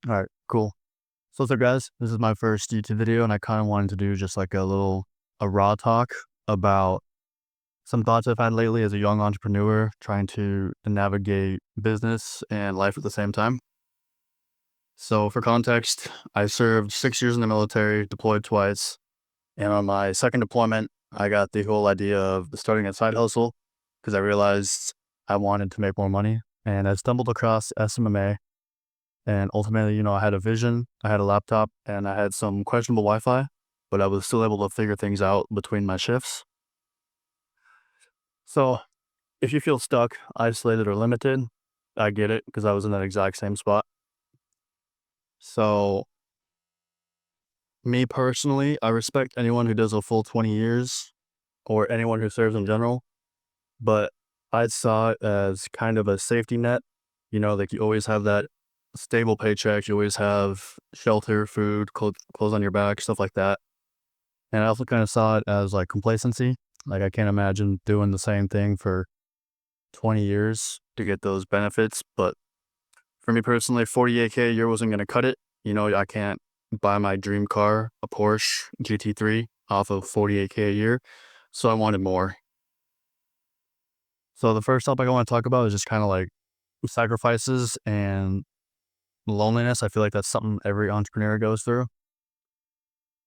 All right, cool. So what's up, guys? This is my first YouTube video, and I kind of wanted to do just like a raw talk about some thoughts I've had lately as a young entrepreneur trying to navigate business and life at the same time. So for context, I served 6 years in the military, deployed twice, and on my second deployment, I got the whole idea of starting a side hustle because I realized I wanted to make more money, and I stumbled across SMMA. And ultimately, I had a vision, I had a laptop, and I had some questionable Wi-Fi, but I was still able to figure things out between my shifts. So if you feel stuck, isolated, or limited, I get it because I was in that exact same spot. So me personally, I respect anyone who does a full 20 years or anyone who serves in general, but I saw it as kind of a safety net. Like you always have that stable paycheck, you always have shelter, food, clothes on your back, stuff like that. And I also kind of saw it as like complacency. Like I can't imagine doing the same thing for 20 years to get those benefits. But for me personally, 48K a year wasn't going to cut it. I can't buy my dream car, a Porsche GT3, off of 48K a year. So I wanted more. So the first topic I want to talk about is just kind of like sacrifices and loneliness. I feel like that's something every entrepreneur goes through.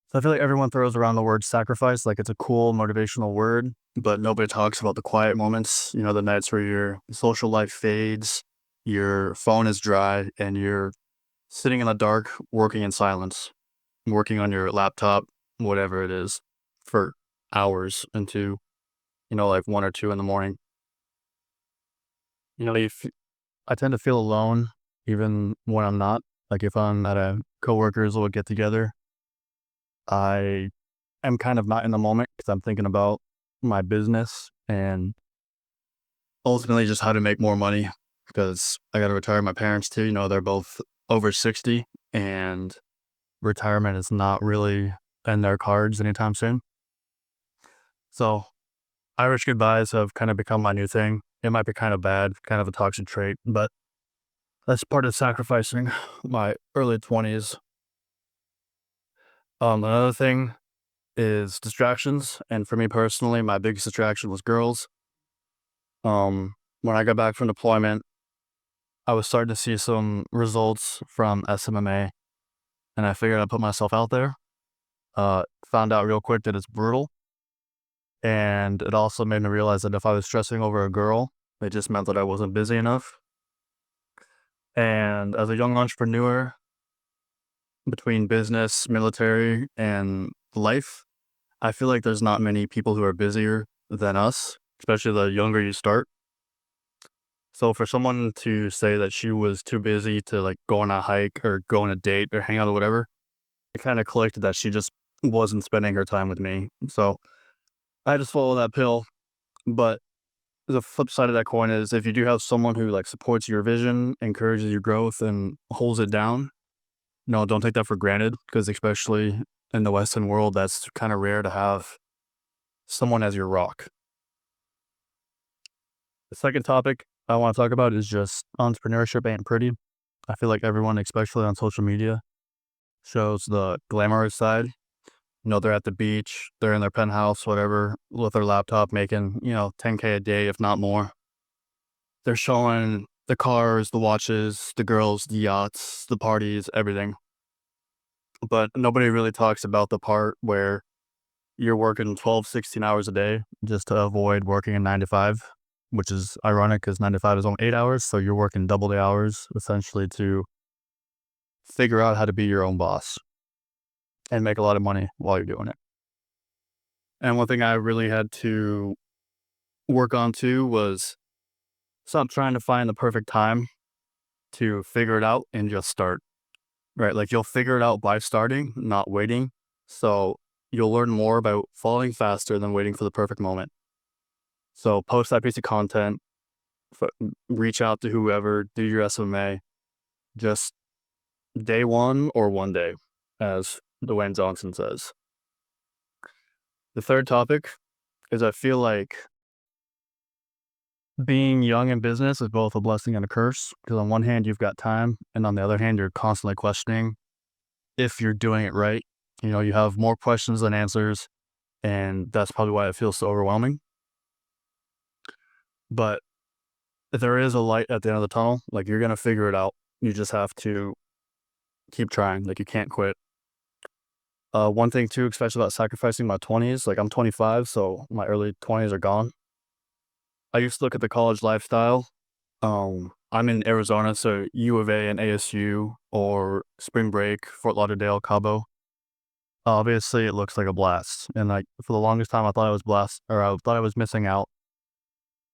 So I feel like everyone throws around the word sacrifice like it's a cool motivational word, but nobody talks about the quiet moments, the nights where your social life fades, your phone is dry, and you're sitting in the dark, working in silence, working on your laptop, whatever it is, for hours into, like 1 or 2 in the morning. If I tend to feel alone even when I'm not, like if I'm at a coworkers or get together, I am kind of not in the moment because I'm thinking about my business and ultimately just how to make more money because I got to retire my parents too. They're both over 60 and retirement is not really in their cards anytime soon. So Irish goodbyes have kind of become my new thing. It might be kind of bad, kind of a toxic trait, but that's part of sacrificing my early 20s. Another thing is distractions. And for me personally, my biggest distraction was girls. When I got back from deployment, I was starting to see some results from SMMA, and I figured I'd put myself out there. Found out real quick that it's brutal, and it also made me realize that if I was stressing over a girl, it just meant that I wasn't busy enough. And as a young entrepreneur, between business, military, and life, I feel like there's not many people who are busier than us, especially the younger you start. So for someone to say that she was too busy to like go on a hike or go on a date or hang out or whatever, it kind of clicked that she just wasn't spending her time with me. So I just swallowed that pill. But the flip side of that coin is if you do have someone who like supports your vision, encourages your growth, and holds it down, no, don't take that for granted because especially in the Western world, that's kind of rare to have someone as your rock. The second topic I want to talk about is just entrepreneurship ain't pretty. I feel like everyone, especially on social media, shows the glamorous side. They're at the beach, they're in their penthouse, whatever, with their laptop making, 10K a day, if not more. They're showing the cars, the watches, the girls, the yachts, the parties, everything. But nobody really talks about the part where you're working 12, 16 hours a day just to avoid working a 9 to 5, which is ironic because 9 to 5 is only 8 hours. So you're working double the hours essentially to figure out how to be your own boss and make a lot of money while you're doing it. And one thing I really had to work on too was stop trying to find the perfect time to figure it out and just start, right? Like you'll figure it out by starting, not waiting. So you'll learn more about falling faster than waiting for the perfect moment. So post that piece of content, reach out to whoever, do your SMMA, just day one or one day, as Dwayne Johnson says. The third topic is I feel like being young in business is both a blessing and a curse because on one hand, you've got time, and on the other hand, you're constantly questioning if you're doing it right. You have more questions than answers, and that's probably why it feels so overwhelming. But there is a light at the end of the tunnel. Like, you're gonna figure it out. You just have to keep trying. Like, you can't quit. One thing too, especially about sacrificing my 20s, like I'm 25, so my early 20s are gone. I used to look at the college lifestyle. I'm in Arizona, so U of A and ASU or spring break, Fort Lauderdale, Cabo. Obviously, it looks like a blast. And like for the longest time, I thought I was blessed, or I thought I was missing out.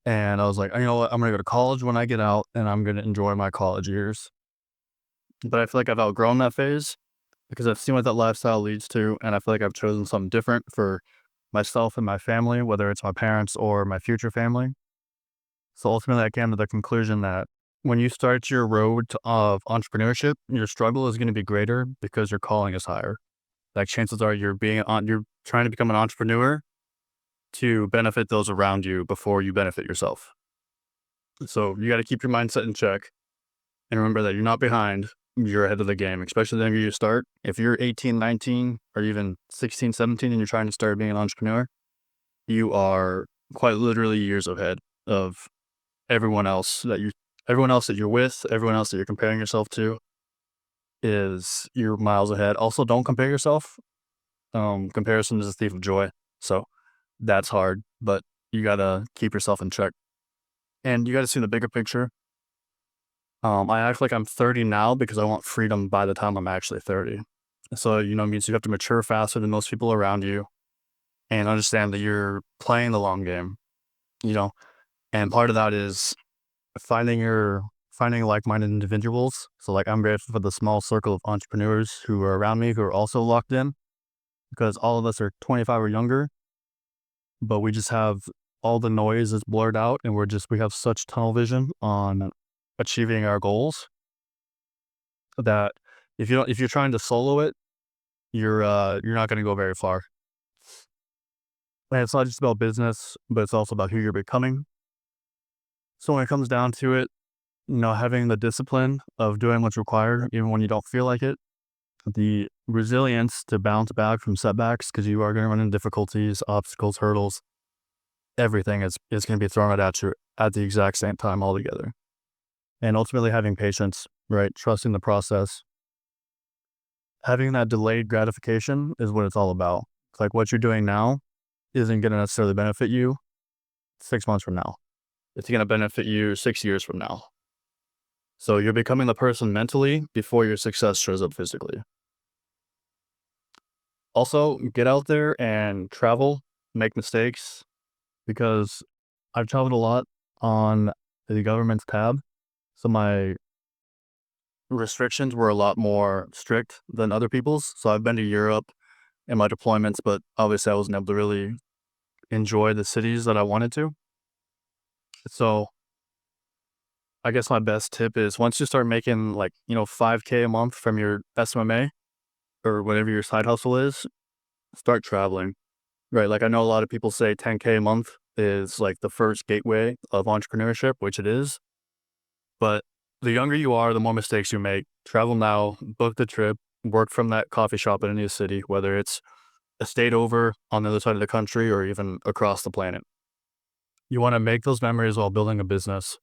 And I was like, you know what? I'm gonna go to college when I get out, and I'm gonna enjoy my college years. But I feel like I've outgrown that phase because I've seen what that lifestyle leads to, and I feel like I've chosen something different for myself and my family, whether it's my parents or my future family. So ultimately, I came to the conclusion that when you start your road of entrepreneurship, your struggle is going to be greater because your calling is higher. Like chances are you're trying to become an entrepreneur to benefit those around you before you benefit yourself. So you got to keep your mindset in check and remember that you're not behind. You're ahead of the game, especially the younger you start. If you're 18, 19, or even 16, 17, and you're trying to start being an entrepreneur, you are quite literally years ahead of everyone else that you everyone else that you're with, everyone else that you're comparing yourself to is you're miles ahead. Also, don't compare yourself. Comparison is a thief of joy. So that's hard, but you gotta keep yourself in check. And you gotta see the bigger picture. I act like I'm 30 now because I want freedom by the time I'm actually 30. So, it means you have to mature faster than most people around you and understand that you're playing the long game, you know, and part of that is finding like-minded individuals. So like I'm grateful for the small circle of entrepreneurs who are around me who are also locked in because all of us are 25 or younger, but we just have all the noise is blurred out and we have such tunnel vision on achieving our goals that if you're trying to solo it, you're not going to go very far. And it's not just about business, but it's also about who you're becoming. So when it comes down to it, having the discipline of doing what's required, even when you don't feel like it, the resilience to bounce back from setbacks, because you are going to run into difficulties, obstacles, hurdles, everything is going to be thrown at you at the exact same time altogether. And ultimately having patience, right? Trusting the process. Having that delayed gratification is what it's all about. It's like what you're doing now isn't going to necessarily benefit you 6 months from now. It's going to benefit you 6 years from now. So you're becoming the person mentally before your success shows up physically. Also, get out there and travel, make mistakes, because I've traveled a lot on the government's tab. So my restrictions were a lot more strict than other people's. So I've been to Europe in my deployments, but obviously I wasn't able to really enjoy the cities that I wanted to. So I guess my best tip is once you start making 5K a month from your SMMA or whatever your side hustle is, start traveling. Right. Like I know a lot of people say 10K a month is like the first gateway of entrepreneurship, which it is. But the younger you are, the more mistakes you make. Travel now, book the trip, work from that coffee shop in a new city, whether it's a state over on the other side of the country or even across the planet. You want to make those memories while building a business.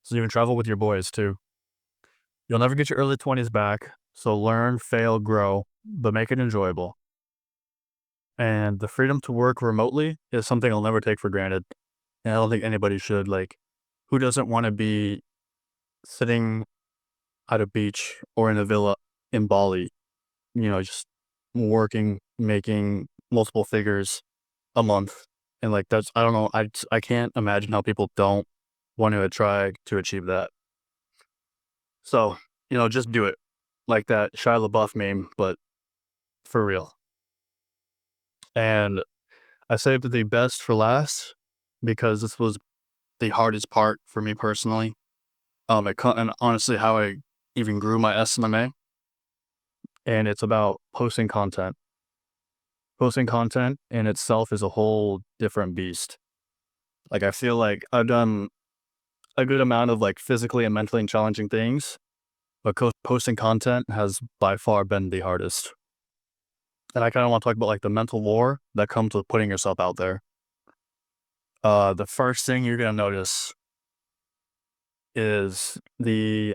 So you can travel with your boys too. You'll never get your early 20s back. So learn, fail, grow, but make it enjoyable. And the freedom to work remotely is something I'll never take for granted. And I don't think anybody should. Like, who doesn't want to be sitting at a beach or in a villa in Bali, just working, making multiple figures a month. And like, I don't know, I can't imagine how people don't want to try to achieve that. So, just do it. Like that Shia LaBeouf meme, but for real. And I saved the best for last because this was the hardest part for me personally. And honestly, how I even grew my SMMA, and it's about posting content. Posting content in itself is a whole different beast. Like I feel like I've done a good amount of like physically and mentally challenging things, but posting content has by far been the hardest. And I kind of want to talk about like the mental war that comes with putting yourself out there. The first thing you're going to notice is the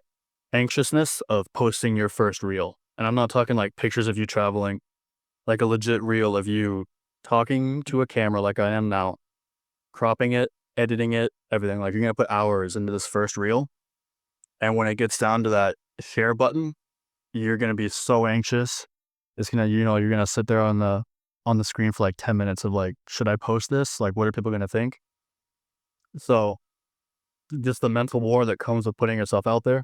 anxiousness of posting your first reel. And I'm not talking like pictures of you traveling, like a legit reel of you talking to a camera like I am now, cropping it, editing it, everything. Like you're going to put hours into this first reel. And when it gets down to that share button, you're going to be so anxious. It's going to, you're going to sit there on the screen for like 10 minutes of like, should I post this? Like, what are people going to think? So just the mental war that comes with putting yourself out there.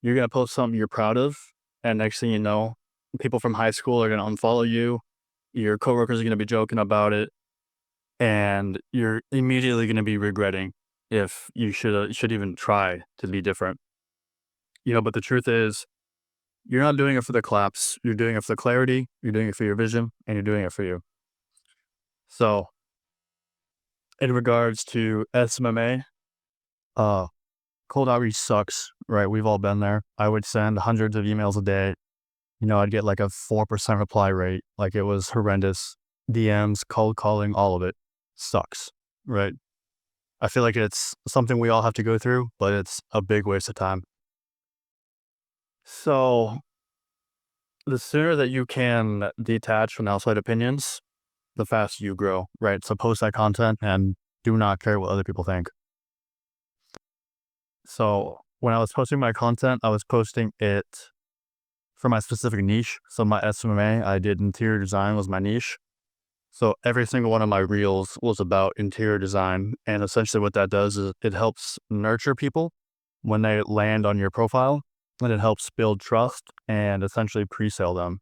You're going to post something you're proud of. And next thing you know, people from high school are going to unfollow you. Your coworkers are going to be joking about it. And you're immediately going to be regretting if you should even try to be different. But the truth is, you're not doing it for the claps. You're doing it for the clarity. You're doing it for your vision, and you're doing it for you. So, in regards to SMMA, cold outreach sucks, right? We've all been there. I would send hundreds of emails a day. I'd get like a 4% reply rate. Like it was horrendous. DMs, cold calling, all of it sucks, right? I feel like it's something we all have to go through, but it's a big waste of time. So the sooner that you can detach from outside opinions, the faster you grow, right? So post that content and do not care what other people think. So when I was posting my content, I was posting it for my specific niche. So my SMMA, I did interior design was my niche. So every single one of my reels was about interior design. And essentially what that does is it helps nurture people when they land on your profile, and it helps build trust and essentially pre-sale them.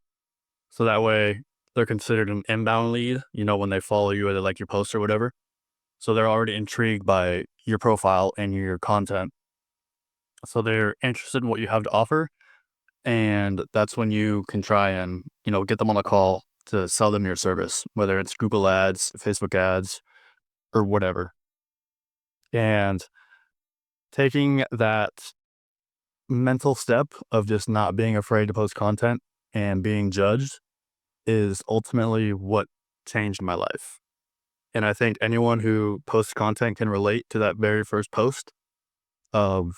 So that way they're considered an inbound lead, when they follow you or they like your post or whatever. So they're already intrigued by your profile and your content. So they're interested in what you have to offer. And that's when you can try and, get them on a call to sell them your service, whether it's Google ads, Facebook ads, or whatever. And taking that mental step of just not being afraid to post content and being judged is ultimately what changed my life. And I think anyone who posts content can relate to that very first post of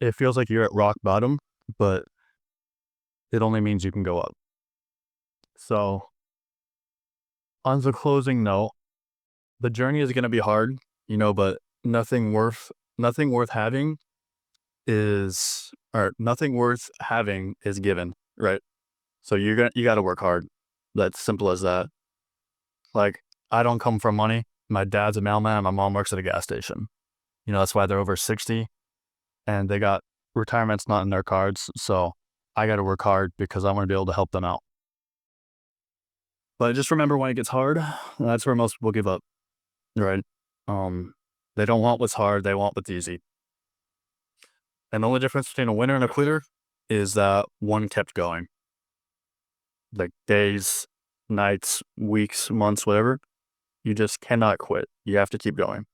it feels like you're at rock bottom, but it only means you can go up. So on the closing note, the journey is going to be hard, but nothing worth having nothing worth having is given, right? So you got to work hard. That's simple as that. Like, I don't come from money. My dad's a mailman. My mom works at a gas station. That's why they're over 60 and they got retirement's not in their cards. So I got to work hard because I want to be able to help them out. But just remember, when it gets hard, that's where most people give up, right? They don't want what's hard. They want what's easy. And the only difference between a winner and a quitter is that one kept going. Like days, nights, weeks, months, whatever. You just cannot quit. You have to keep going.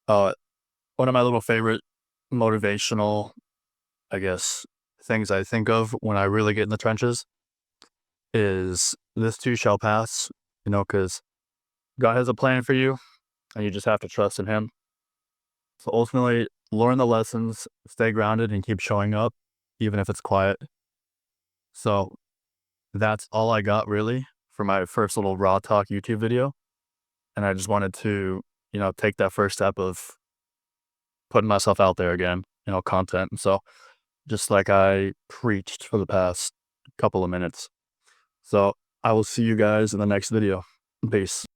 One of my little favorite motivational, I guess, things I think of when I really get in the trenches is this too shall pass, because God has a plan for you and you just have to trust in Him. So ultimately, learn the lessons, stay grounded, and keep showing up, even if it's quiet. So that's all I got really for my first little Raw Talk YouTube video. And I just wanted to, take that first step of putting myself out there again, content. And so just like I preached for the past couple of minutes. So I will see you guys in the next video. Peace.